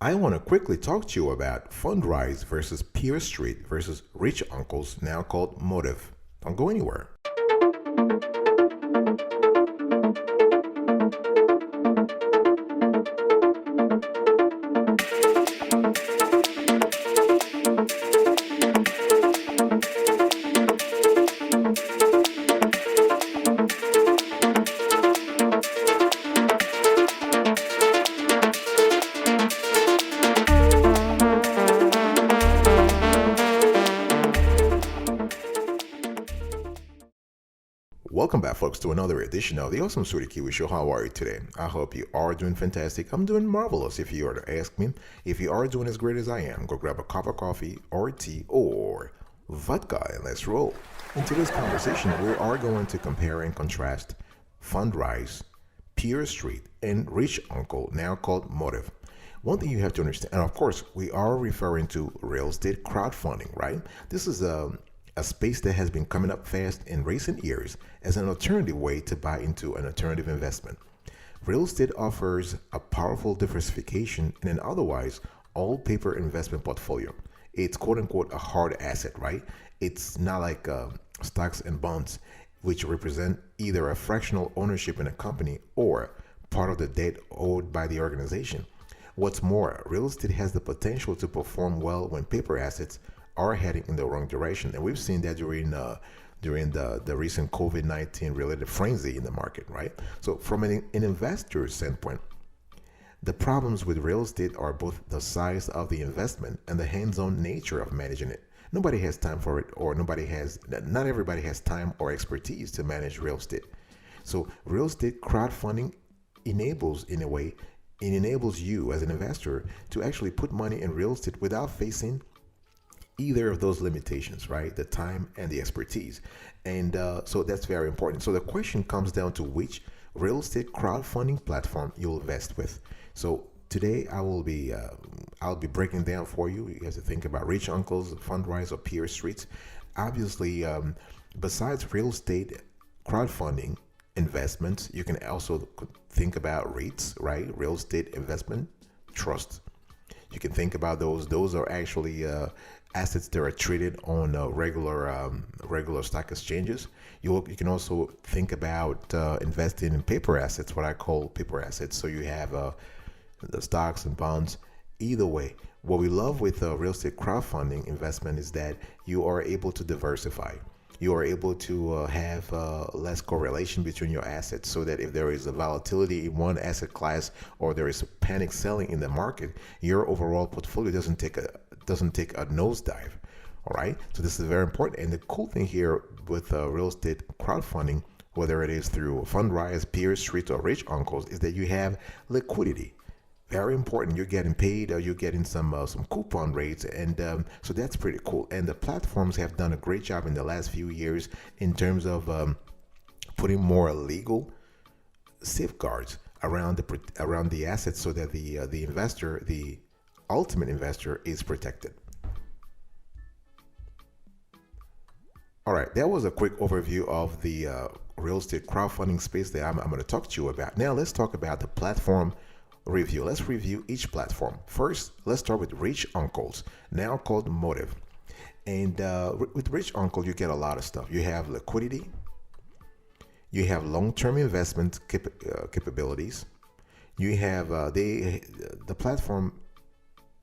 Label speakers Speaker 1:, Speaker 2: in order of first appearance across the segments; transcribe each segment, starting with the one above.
Speaker 1: I want to quickly talk to you about Fundrise versus PeerStreet versus Rich Uncles, now called Modiv. Don't go anywhere. Welcome back, folks, to another edition of the Awesome Sweetie Kiwi Show. How are you today? I hope you are doing fantastic. I'm doing marvelous, if you are to ask me. If you are doing as great as I am, go grab a cup of coffee or tea or vodka and let's roll. In today's conversation, we are going to compare and contrast Fundrise, PeerStreet, and Rich Uncle, now called Modiv. One thing you have to understand, and of course, we are referring to real estate crowdfunding, right? This is a space that has been coming up fast in recent years as an alternative way to buy into an alternative investment. Real estate offers a powerful diversification in an otherwise all paper investment portfolio. It's quote unquote a hard asset, right? It's not like stocks and bonds, which represent either a fractional ownership in a company or part of the debt owed by the organization. What's more, real estate has the potential to perform well when paper assets are heading in the wrong direction, and we've seen that during the recent COVID-19 related frenzy in the market, right? So, from an investor standpoint, the problems with real estate are both the size of the investment and the hands-on nature of managing it. Nobody has time for it, or not everybody has time or expertise to manage real estate. So, real estate crowdfunding enables, in a way, it enables you as an investor to actually put money in real estate without facing either of those limitations, right? The time and the expertise. And so that's very important. So the question comes down to which real estate crowdfunding platform you'll invest with. So today I'll be breaking down for you. You have to think about Rich Uncles, Fundrise, or PeerStreet. Obviously, besides real estate crowdfunding investments, you can also think about REITs, right? Real estate investment trust. You can think about those. Those are actually assets that are traded on regular stock exchanges. You can also think about investing in paper assets, what I call paper assets. So you have the stocks and bonds. Either way, what we love with real estate crowdfunding investment is that you are able to diversify. You are able to have less correlation between your assets, so that if there is a volatility in one asset class or there is panic selling in the market, your overall portfolio doesn't take a nosedive. All right, so this is very important. And the cool thing here with real estate crowdfunding, whether it is through Fundrise, PeerStreet, or Rich Uncles, is that you have liquidity. Very important. You're getting paid, or you're getting some coupon rates, and so that's pretty cool. And the platforms have done a great job in the last few years in terms of putting more legal safeguards around the assets, so that the investor, the ultimate investor, is protected. All right, that was a quick overview of the real estate crowdfunding space that I'm going to talk to you about. Now let's talk about the platform review. Let's review each platform. First, let's start with Rich Uncles, now called Modiv. And with Rich Uncle, you get a lot of stuff. You have liquidity, you have long-term investment capabilities. You have the platform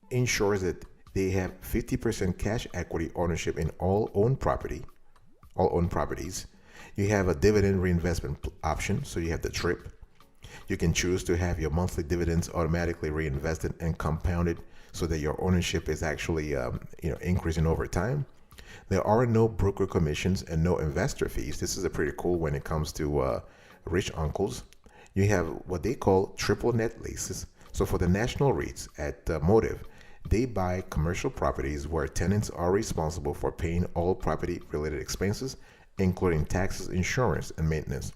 Speaker 1: ensures that they have 50% cash equity ownership in all owned properties. You have a dividend reinvestment option, so you have the TRIP. You can choose to have your monthly dividends automatically reinvested and compounded, so that your ownership is actually increasing over time. There are no broker commissions and no investor fees. This is a pretty cool when it comes to Rich Uncles. You have what they call triple net leases. So for the national REITs at Modiv, they buy commercial properties where tenants are responsible for paying all property related expenses, including taxes, insurance, and maintenance.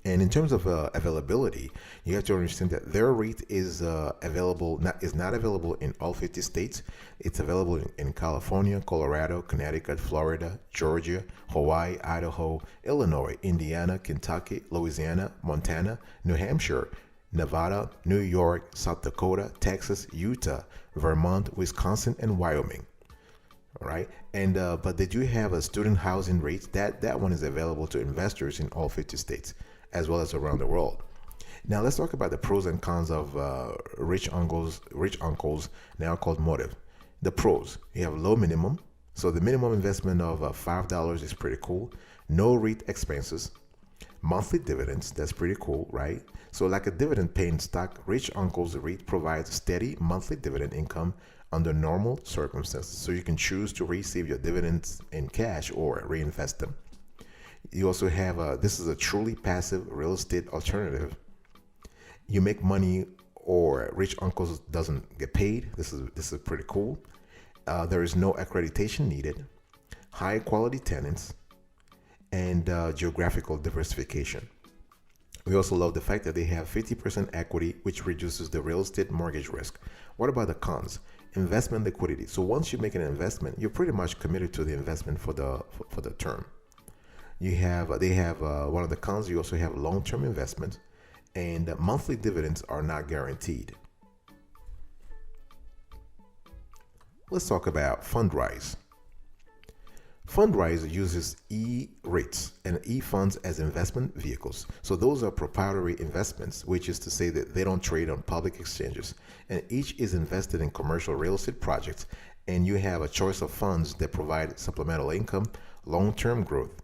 Speaker 1: And in terms of availability, you have to understand that their REIT is not available in all 50 states. It's available in California, Colorado, Connecticut, Florida, Georgia, Hawaii, Idaho, Illinois, Indiana, Kentucky, Louisiana, Montana, New Hampshire, Nevada, New York, South Dakota, Texas, Utah, Vermont, Wisconsin, and Wyoming. All right, and but they do have a student housing rates. That one is available to investors in all 50 states, as well as around the world. Now let's talk about the pros and cons of rich uncles. Rich uncles, now called Modiv. The pros: you have low minimum, so the minimum investment of $5 is pretty cool. No REIT expenses. Monthly dividends, that's pretty cool, right? So like a dividend paying stock, Rich Uncle's REIT provides steady monthly dividend income under normal circumstances. So you can choose to receive your dividends in cash or reinvest them. You also have this is a truly passive real estate alternative. You make money or Rich Uncles doesn't get paid. This is pretty cool. There is no accreditation needed. High quality tenants and geographical diversification. We also love the fact that they have 50% equity, which reduces the real estate mortgage risk. What about the cons? Investment liquidity. So once you make an investment, you're pretty much committed to the investment for the term. They have one of the cons. You also have long-term investments, and monthly dividends are not guaranteed. Let's talk about Fundrise. Fundrise uses eREITs and e-funds as investment vehicles. So those are proprietary investments, which is to say that they don't trade on public exchanges. And each is invested in commercial real estate projects. And you have a choice of funds that provide supplemental income, long-term growth,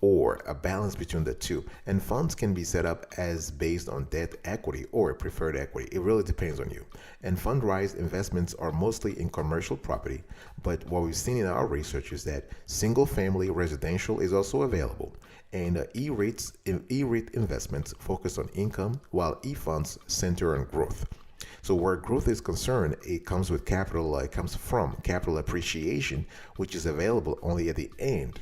Speaker 1: or a balance between the two. And funds can be set up as based on debt equity or preferred equity. It really depends on you. And Fundrise investments are mostly in commercial property, but what we've seen in our research is that single family residential is also available. And eREIT investments focus on income, while e-funds center on growth. So where growth is concerned, it comes with capital, it comes from capital appreciation, which is available only at the end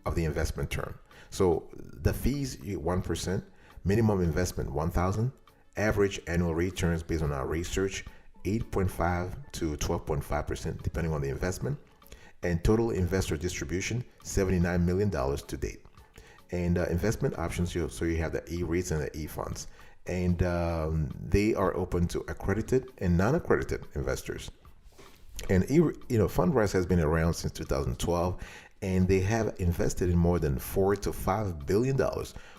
Speaker 1: of the investment term. So the fees, 1%, minimum investment 1,000, average annual returns based on our research 8.5 to 12.5% depending on the investment, and total investor distribution $79 million to date. And investment options, so you have the eREITs and the e-funds, and they are open to accredited and non-accredited investors. And Fundrise has been around since 2012, and they have invested in more than $4 to $5 billion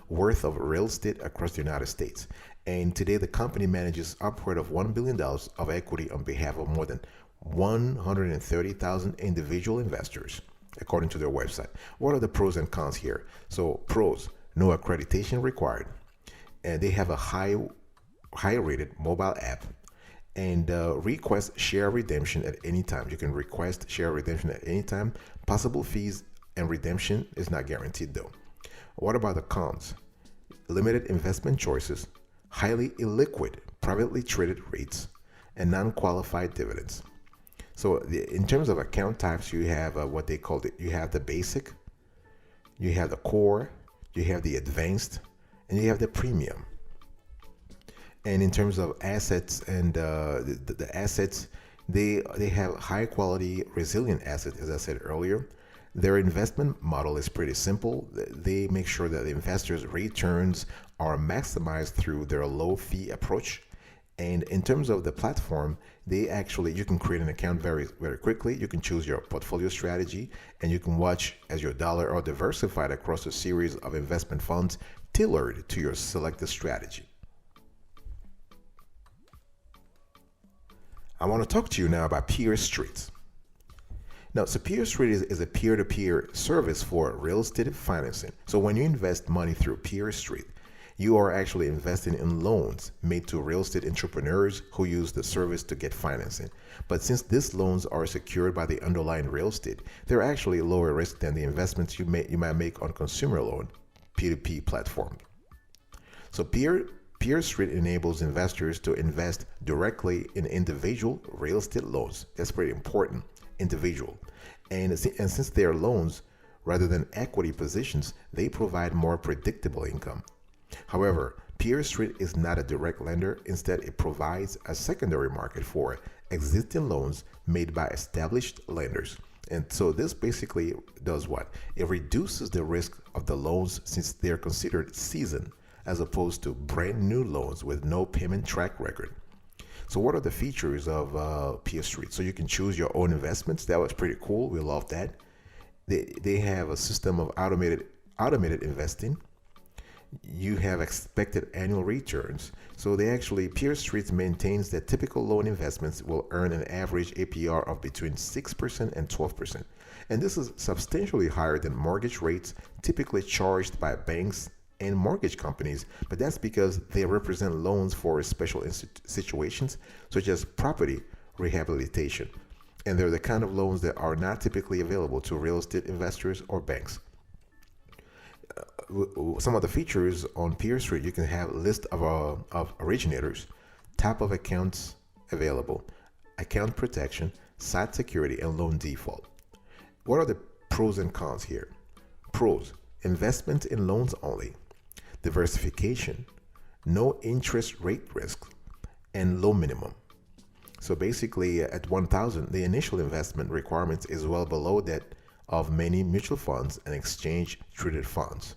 Speaker 1: worth of real estate across the United States. And today, the company manages upward of $1 billion of equity on behalf of more than 130,000 individual investors, according to their website. What are the pros and cons here? So, pros: no accreditation required, and they have a high-rated mobile app. And request share redemption at any time. You can request share redemption at any time. Possible fees and redemption is not guaranteed though. What about the cons? Limited investment choices, highly illiquid, privately traded REITs, and non-qualified dividends. So in terms of account types, you have what they call it. You have the basic, you have the core, you have the advanced, and you have the premium. And in terms of assets and the assets, they have high quality, resilient assets, as I said earlier. Their investment model is pretty simple. They make sure that the investors' returns are maximized through their low fee approach. And in terms of the platform, you can create an account very, very quickly. You can choose your portfolio strategy, and you can watch as your dollar are diversified across a series of investment funds tailored to your selected strategy. I want to talk to you now about PeerStreet. Now, so PeerStreet is a peer-to-peer service for real estate financing. So when you invest money through PeerStreet, you are actually investing in loans made to real estate entrepreneurs who use the service to get financing. But since these loans are secured by the underlying real estate, they're actually lower might than the investments you might make on consumer loan P2P platform. So PeerStreet enables investors to invest directly in individual real estate loans. That's pretty important, individual. And since they are loans rather than equity positions, they provide more predictable income. However, PeerStreet is not a direct lender. Instead, it provides a secondary market for existing loans made by established lenders. And so this basically does what? It reduces the risk of the loans since they're considered seasoned as opposed to brand new loans with no payment track record. So what are the features of PeerStreet? So you can choose your own investments. That was pretty cool. We love that. They have a system of automated investing. You have expected annual returns. So PeerStreet maintains that typical loan investments will earn an average APR of between 6% and 12%. And this is substantially higher than mortgage rates typically charged by banks and mortgage companies, but that's because they represent loans for special situations such as property rehabilitation. And they're the kind of loans that are not typically available to real estate investors or banks. Some of the features on PeerStreet, you can have a list of originators, type of accounts available, account protection, site security, and loan default. What are the pros and cons here? Pros: investment in loans only, diversification, no interest rate risk, and low minimum. So basically, at 1,000, the initial investment requirement is well below that of many mutual funds and exchange-traded funds.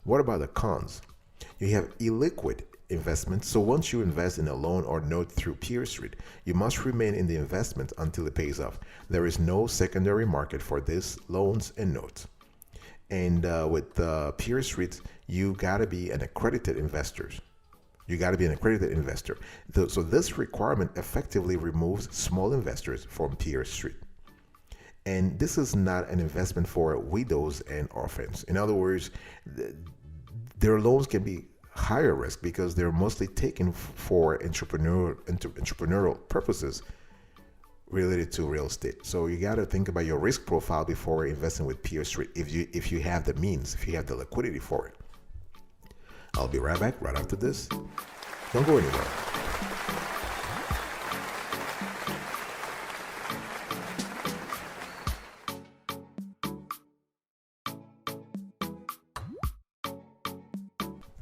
Speaker 1: What about the cons? You have illiquid investments. So once you invest in a loan or note through PeerStreet, you must remain in the investment until it pays off. There is no secondary market for these loans and notes. And with PeerStreet, you got to be an accredited investor. So this requirement effectively removes small investors from PeerStreet. And this is not an investment for widows and orphans. In other words, their loans can be higher risk because they're mostly taken for entrepreneurial purposes related to real estate. So you got to think about your risk profile before investing with PeerStreet if you have the means, if you have the liquidity for it. I'll be right back right after this. Don't go anywhere.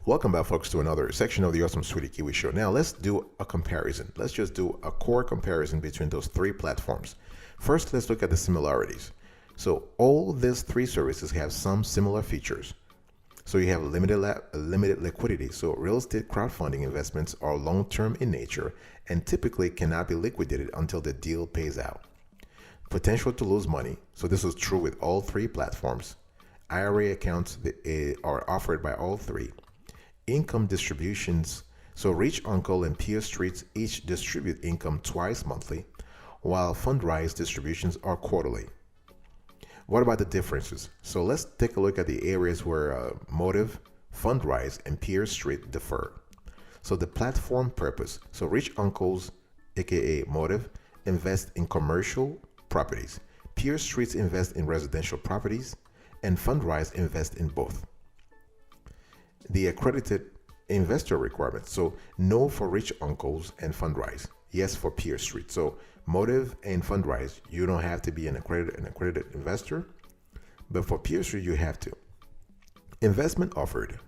Speaker 1: Welcome back, folks, to another section of the Awesome Sweetie Kiwi Show. Now, let's do a comparison. Let's just do a core comparison between those three platforms. First, let's look at the similarities. So all these three services have some similar features. So you have limited liquidity. So real estate crowdfunding investments are long-term in nature and typically cannot be liquidated until the deal pays out. Potential to lose money. So this is true with all three platforms. IRA accounts are offered by all three. Income distributions. So Rich Uncle and PeerStreet each distribute income twice monthly, while Fundrise distributions are quarterly. What about the differences? So let's take a look at the areas where Modiv, Fundrise, and PeerStreet differ. So the platform purpose. So Rich Uncles, aka Modiv, invest in commercial properties. PeerStreet invest in residential properties, and Fundrise invest in both. The accredited investor requirements. So no for Rich Uncles and Fundrise, yes for PeerStreet. So Modiv and Fundrise, you don't have to be an accredited investor, but for PeerStreet you have to. Investment offered.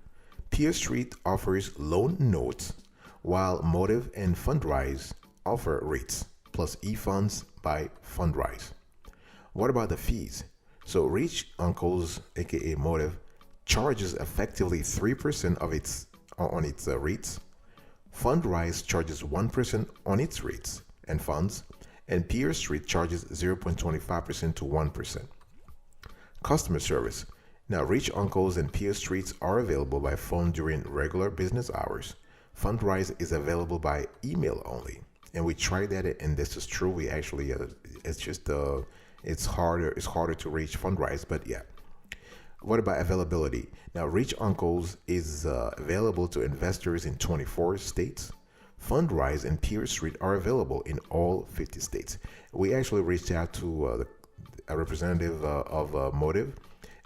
Speaker 1: PeerStreet offers loan notes, while Modiv and Fundrise offer REITs plus e-funds by Fundrise. What about the fees? So Rich Uncles, aka Modiv, charges effectively 3% on its REITs. Fundrise charges 1% on its REITs and funds, and PeerStreet charges 0.25% to 1%. Customer service. Now, Rich Uncles and PeerStreet are available by phone during regular business hours. Fundrise is available by email only, and we tried that, and this is true. We actually, it's harder to reach Fundrise, but yeah. What about availability? Now, Rich Uncles is available to investors in 24 states. Fundrise and PeerStreet are available in all 50 states. We actually reached out to a representative of Modiv,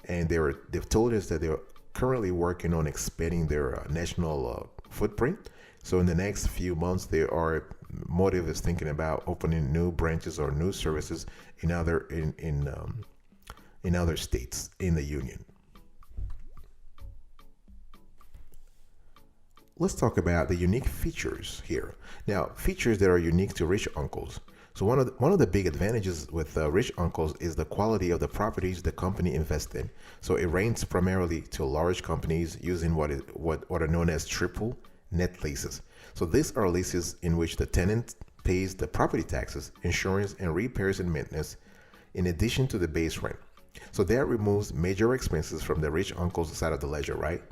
Speaker 1: and they've told us that they're currently working on expanding their national footprint. So in the next few months, Modiv is thinking about opening new branches or new services in other states in the union. Let's talk about the unique features here. Now, features that are unique to Rich Uncles. So one of the big advantages with rich uncles is the quality of the properties the company invests in. So it rents primarily to large companies using what are known as triple net leases. So these are leases in which the tenant pays the property taxes, insurance, and repairs and maintenance in addition to the base rent. So that removes major expenses from the rich uncle's side of the ledger, right?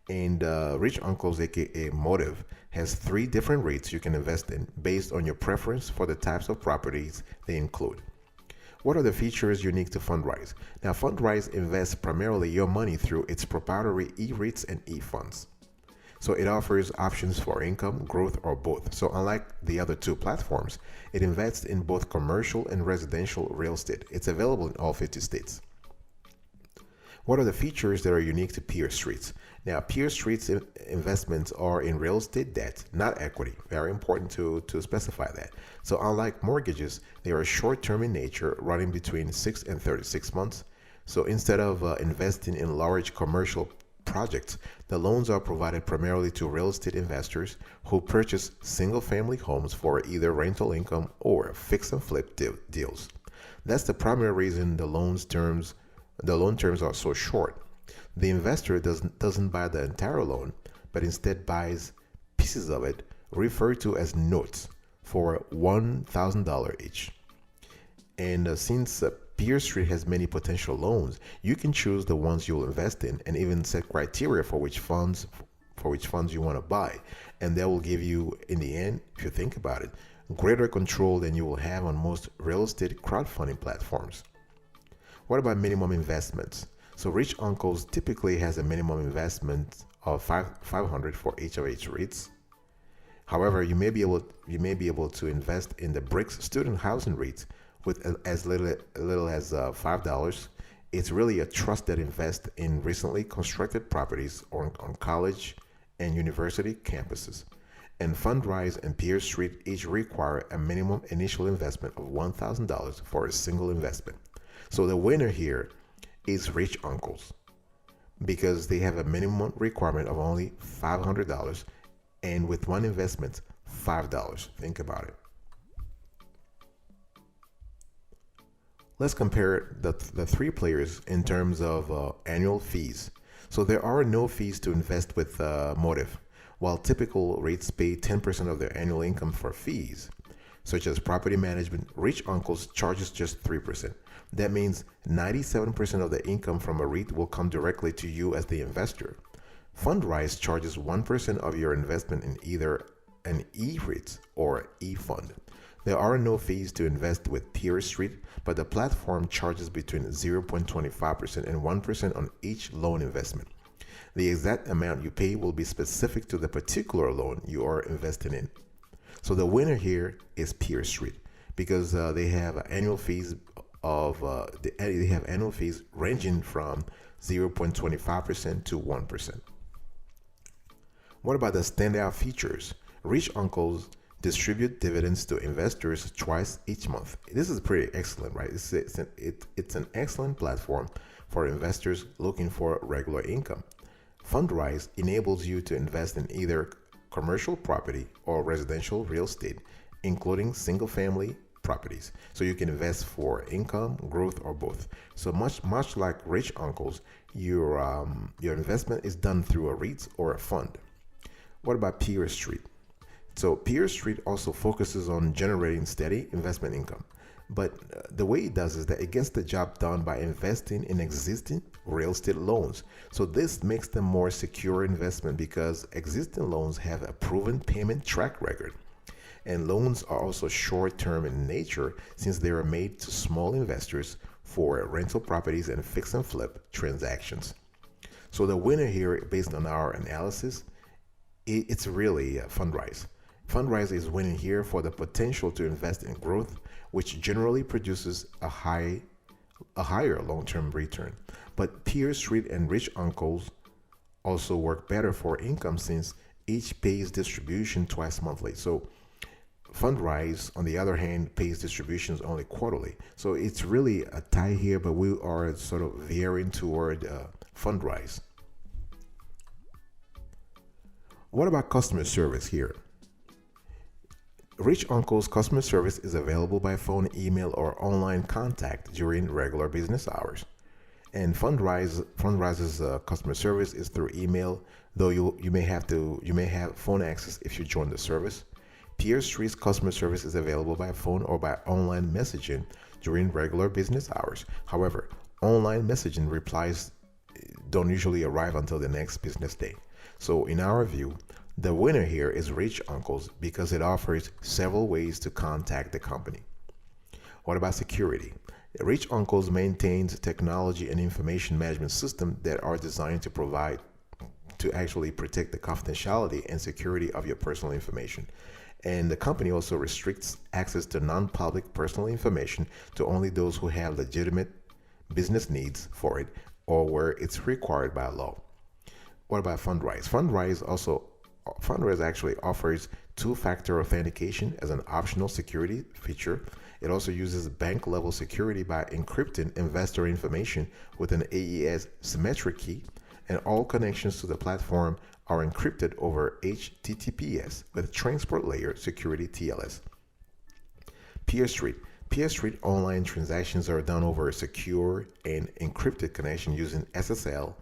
Speaker 1: And Rich Uncles, aka Modiv, has three different rates you can invest in based on your preference for the types of properties they include. What are the features unique to Fundrise? Now, Fundrise invests primarily your money through its proprietary eREITs and eFunds. So it offers options for income, growth, or both. So unlike the other two platforms, it invests in both commercial and residential real estate. It's available in all 50 states. What are the features that are unique to PeerStreet? Now, PeerStreet's investments are in real estate debt, not equity. Very important to specify that. So unlike mortgages, they are short-term in nature, running between 6 and 36 months. So instead of investing in large commercial projects, the loans are provided primarily to real estate investors who purchase single-family homes for either rental income or fix and flip deals. That's the primary reason the loan terms are so short. The investor doesn't buy the entire loan, but instead buys pieces of it, referred to as notes, for $1,000 each. And since PeerStreet has many potential loans, you can choose the ones you'll invest in and even set criteria for which funds you want to buy. And that will give you, in the end, if you think about it, greater control than you will have on most real estate crowdfunding platforms. What about minimum investments? So Rich Uncles typically has a minimum investment of $500 for each of its REITs. However, you may be able to invest in the Bricks student housing REIT with as little as $5. It's really a trust that invests in recently constructed properties on college and university campuses. And Fundrise and PeerStreet each require a minimum initial investment of $1,000 for a single investment. So the winner here is Rich Uncles because they have a minimum requirement of only $500 and with one investment, $5. Think about it. Let's compare the three players in terms of annual fees. So there are no fees to invest with Modiv, while typical rates pay 10% of their annual income for fees, such as property management. Rich Uncles charges just 3%. That means 97% of the income from a REIT will come directly to you as the investor. Fundrise charges 1% of your investment in either an eREIT or eFund. There are no fees to invest with PeerStreet, but the platform charges between 0.25% and 1% on each loan investment. The exact amount you pay will be specific to the particular loan you are investing in. So the winner here is PeerStreet because they have annual fees ranging from 0.25% to 1%. What about the standout features? Rich Uncles distribute dividends to investors twice each month. This is pretty excellent, right? It's an excellent platform for investors looking for regular income. Fundrise enables you to invest in either commercial property or residential real estate, including single-family properties. So you can invest for income, growth, or both. So much like Rich Uncles, your investment is done through a REIT or a fund. What about PeerStreet? So PeerStreet also focuses on generating steady investment income. But the way it does is that it gets the job done by investing in existing real estate loans. So this makes them more secure investment because existing loans have a proven payment track record. And loans are also short-term in nature since they are made to small investors for rental properties and fix and flip transactions. So the winner here, based on our analysis, it's really Fundrise. Fundrise is winning here for the potential to invest in growth, which generally produces a higher long-term return. But PeerStreet and Rich Uncles also work better for income since each pays distribution twice monthly. So Fundrise, on the other hand, pays distributions only quarterly. So it's really a tie here, but we are sort of veering toward Fundrise. What about customer service here? Rich Uncle's customer service is available by phone, email, or online contact during regular business hours. And Fundrise's customer service is through email, though you may have phone access if you join the service. PeerStreet's customer service is available by phone or by online messaging during regular business hours. However, online messaging replies don't usually arrive until the next business day. So in our view, the winner here is Rich Uncles because it offers several ways to contact the company. What about security? Rich Uncles maintains technology and information management systems that are designed to actually protect the confidentiality and security of your personal information. And the company also restricts access to non-public personal information to only those who have legitimate business needs for it or where it's required by law. What about Fundrise? Fundrise actually offers two-factor authentication as an optional security feature. It also uses bank-level security by encrypting investor information with an AES symmetric key, and all connections to the platform are encrypted over HTTPS with transport layer security TLS. PeerStreet online transactions are done over a secure and encrypted connection using SSL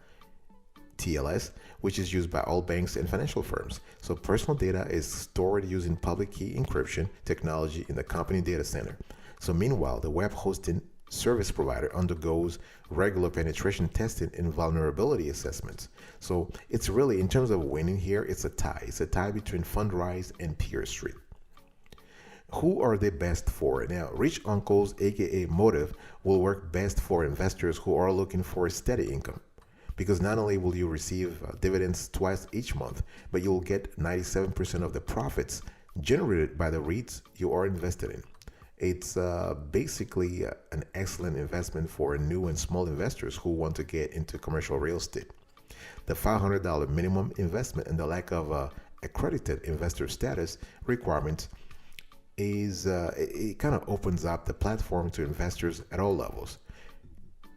Speaker 1: TLS, which is used by all banks and financial firms. So personal data is stored using public key encryption technology in the company data center. So meanwhile, the web hosting service provider undergoes regular penetration testing and vulnerability assessments. So it's really, in terms of winning here, it's a tie. It's a tie between Fundrise and PeerStreet. Who are they best for? Now, Rich Uncles, aka Modiv, will work best for investors who are looking for a steady income, because not only will you receive dividends twice each month, but you'll get 97% of the profits generated by the REITs you are invested in. It's basically an excellent investment for new and small investors who want to get into commercial real estate. The $500 minimum investment and the lack of accredited investor status requirements it kind of opens up the platform to investors at all levels.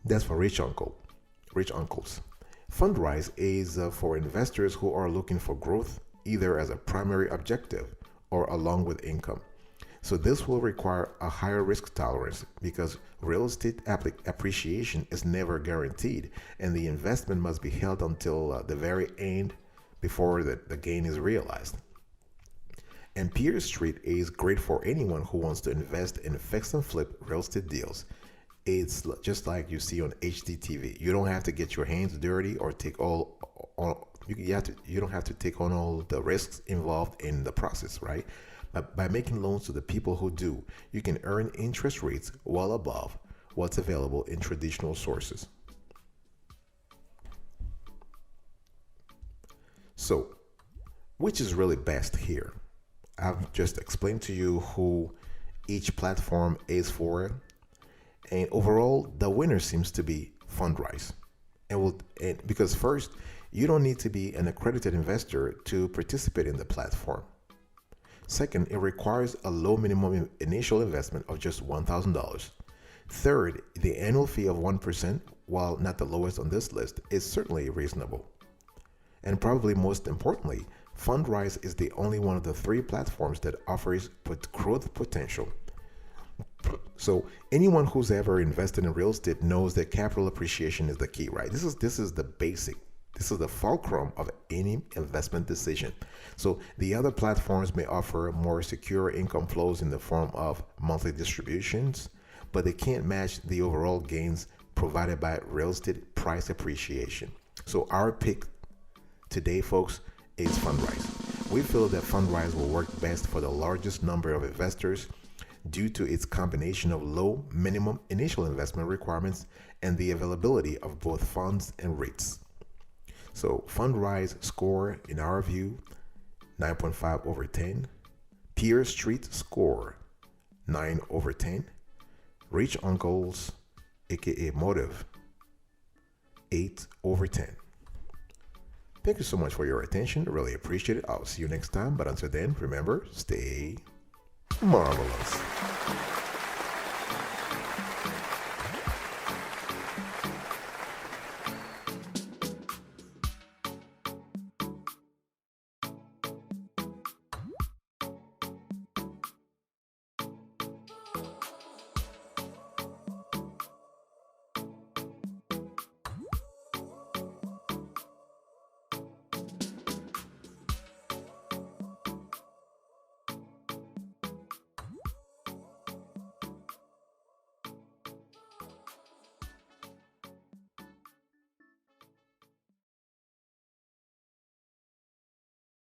Speaker 1: That's for Rich Uncles. Fundrise is for investors who are looking for growth either as a primary objective or along with income. So this will require a higher risk tolerance because real estate appreciation is never guaranteed, and the investment must be held until the very end before the gain is realized. And PeerStreet is great for anyone who wants to invest in fix and flip real estate deals. It's just like you see on HDTV. You don't have to get your hands dirty or take you don't have to take on all the risks involved in the process, right? But by making loans to the people who do, you can earn interest rates well above what's available in traditional sources. So, which is really best here? I've just explained to you who each platform is for, and overall, the winner seems to be Fundrise. And because first, you don't need to be an accredited investor to participate in the platform. Second, it requires a low minimum initial investment of just $1,000. Third, the annual fee of 1%, while not the lowest on this list, is certainly reasonable. And probably most importantly, Fundrise is the only one of the three platforms that offers growth potential. So anyone who's ever invested in real estate knows that capital appreciation is the key, right? This is the basic. This is the fulcrum of any investment decision. So the other platforms may offer more secure income flows in the form of monthly distributions, but they can't match the overall gains provided by real estate price appreciation. So our pick today, folks, is Fundrise. We feel that Fundrise will work best for the largest number of investors due to its combination of low minimum initial investment requirements and the availability of both funds and REITs. So Fundrise score, in our view, 9.5 over 10. PeerStreet score, 9 over 10. Rich Uncles, aka Modiv, 8 over 10. Thank you so much for your attention. Really appreciate it. I'll see you next time. But until then, remember, stay marvelous.